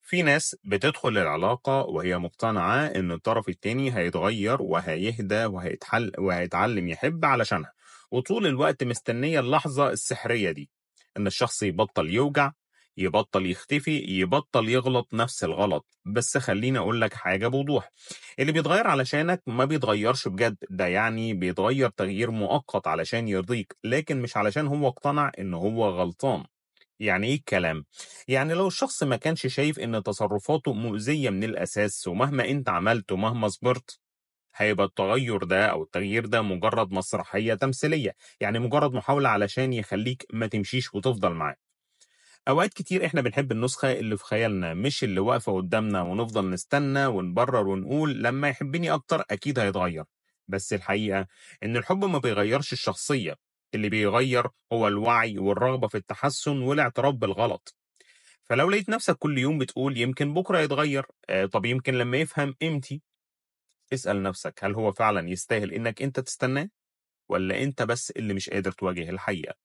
في ناس بتدخل العلاقة وهي مقتنعة إن الطرف التاني هيتغير وهيهدى وهيتعلم يحب علشانها، وطول الوقت مستنية اللحظة السحرية دي، إن الشخص يبطل يوجع، يبطل يختفي، يبطل يغلط نفس الغلط. بس خليني أقول لك حاجة بوضوح: اللي بيتغير علشانك ما بيتغيرش بجد، ده يعني بيتغير تغيير مؤقت علشان يرضيك، لكن مش علشان هو اقتنع إن هو غلطان. يعني إيه الكلام؟ يعني لو الشخص ما كانش شايف إن تصرفاته مؤذية من الأساس، ومهما أنت عملت ومهما صبرت، هيبقى التغير ده أو التغيير ده مجرد مسرحية تمثيلية، يعني مجرد محاولة علشان يخليك ما تمشيش وتفضل معاه. أوقات كتير إحنا بنحب النسخة اللي في خيالنا، مش اللي واقفة قدامنا، ونفضل نستنى ونبرر ونقول لما يحبني أكتر أكيد هيتغير. بس الحقيقة إن الحب ما بيغيرش الشخصية، اللي بيغير هو الوعي والرغبة في التحسن والاعتراف بالغلط. فلو لقيت نفسك كل يوم بتقول يمكن بكرة يتغير، طب يمكن لما يفهم قيمتي، اسأل نفسك هل هو فعلا يستاهل إنك أنت تستناه، ولا أنت بس اللي مش قادر تواجه الحقيقة؟